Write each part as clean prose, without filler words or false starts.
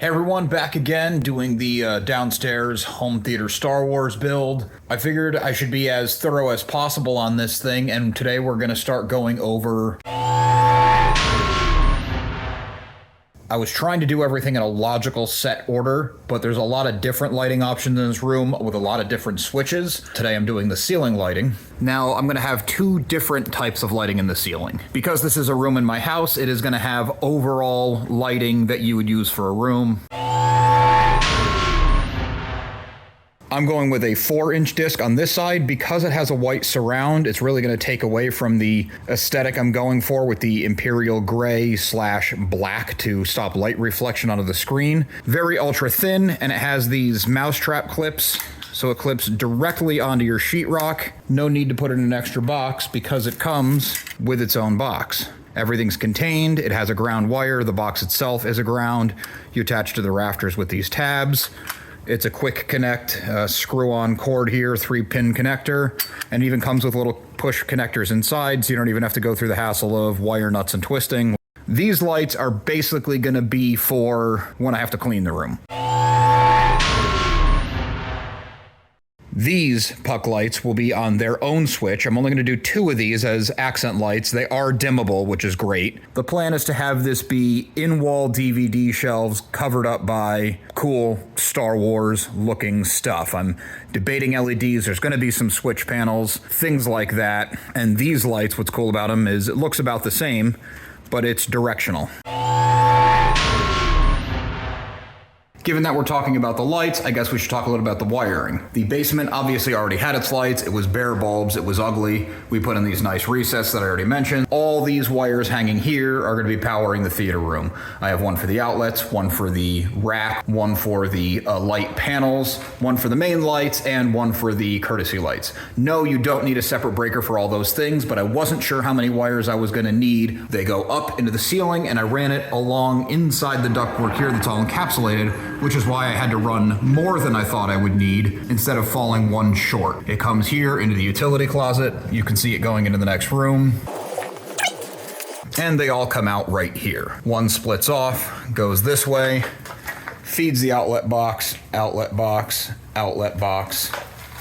Hey everyone, back again doing the downstairs home theater Star Wars build. I figured I should be as thorough as possible on this thing, and today we're going to start going over... I was trying to do everything in a logical set order, but there's a lot of different lighting options in this room with a lot of different switches. Today I'm doing the ceiling lighting. Now I'm going to have two different types of lighting in the ceiling. Because this is a room in my house, it is going to have overall lighting that you would use for a room. I'm going with a 4-inch disc on this side. Because it has a white surround, it's really going to take away from the aesthetic I'm going for with the imperial gray / black to stop light reflection onto the screen. Very ultra thin, and it has these mousetrap clips, so it clips directly onto your sheetrock. No need to put it in an extra box because it comes with its own box. Everything's contained, it has a ground wire, the box itself is a ground. You attach to the rafters with these tabs. It's a quick connect, screw-on cord here, 3-pin connector, and it even comes with little push connectors inside, so you don't even have to go through the hassle of wire nuts and twisting. These lights are basically going to be for when I have to clean the room. These puck lights will be on their own switch. I'm only going to do 2 of these as accent lights. They are dimmable, which is great. The plan is to have this be in-wall DVD shelves covered up by cool Star Wars looking stuff. I'm debating LEDs. There's going to be some switch panels, things like that. And these lights, what's cool about them is it looks about the same, but it's directional. Given that we're talking about the lights, I guess we should talk a little about the wiring. The basement obviously already had its lights. It was bare bulbs. It was ugly. We put in these nice recesses that I already mentioned. All these wires hanging here are going to be powering the theater room. I have one for the outlets, one for the rack, one for the light panels, one for the main lights, and one for the courtesy lights. No, you don't need a separate breaker for all those things, but I wasn't sure how many wires I was going to need. They go up into the ceiling, and I ran it along inside the ductwork here that's all encapsulated, which is why I had to run more than I thought I would need instead of falling one short. It comes here into the utility closet. You can see it going into the next room. And they all come out right here. One splits off, goes this way, feeds the outlet box, outlet box, outlet box,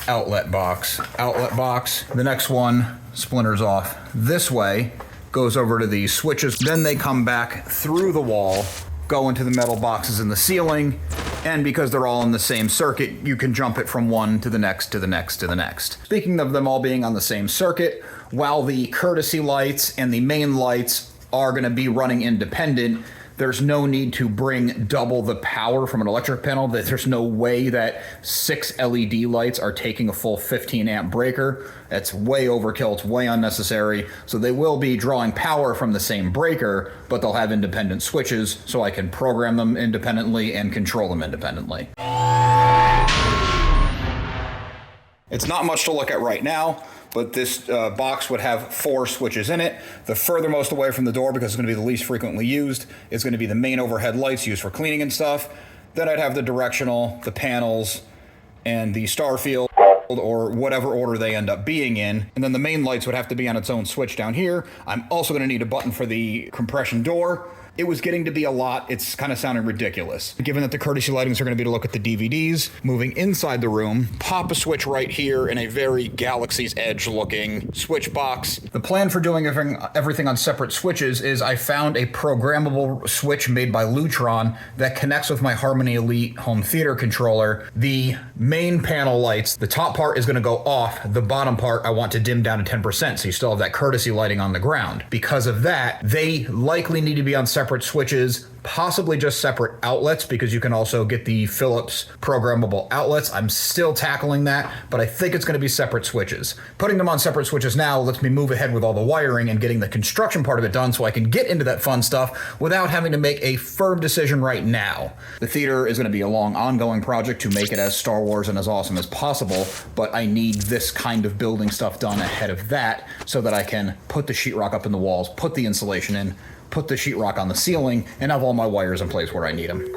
outlet box, outlet box. The next one splinters off this way, goes over to the switches. Then they come back through the wall, go into the metal boxes in the ceiling, and because they're all in the same circuit, you can jump it from one to the next to the next to the next. Speaking of them all being on the same circuit, while the courtesy lights and the main lights are going to be running independent, there's no need to bring double the power from an electric panel. There's no way that 6 LED lights are taking a full 15 amp breaker. That's way overkill, it's way unnecessary. So they will be drawing power from the same breaker, but they'll have independent switches so I can program them independently and control them independently. It's not much to look at right now, but this box would have 4 switches in it. The furthermost away from the door, because it's going to be the least frequently used, is going to be the main overhead lights used for cleaning and stuff. Then I'd have the directional, the panels, and the star field, or whatever order they end up being in. And then the main lights would have to be on its own switch down here. I'm also going to need a button for the compression door. It was getting to be a lot. It's kind of sounding ridiculous. Given that the courtesy lightings are going to be to look at the DVDs, moving inside the room, pop a switch right here in a very Galaxy's Edge looking switch box. The plan for doing everything on separate switches is I found a programmable switch made by Lutron that connects with my Harmony Elite home theater controller. The main panel lights, the top part is going to go off. The bottom part I want to dim down to 10%, so you still have that courtesy lighting on the ground. Because of that, they likely need to be on separate switches, possibly just separate outlets, because you can also get the Philips programmable outlets. I'm still tackling that, but I think it's going to be separate switches. Putting them on separate switches now lets me move ahead with all the wiring and getting the construction part of it done so I can get into that fun stuff without having to make a firm decision right now. The theater is going to be a long ongoing project to make it as Star Wars and as awesome as possible, but I need this kind of building stuff done ahead of that so that I can put the sheetrock up in the walls, put the insulation in, put the sheetrock on the ceiling, and have all my wires in place where I need them.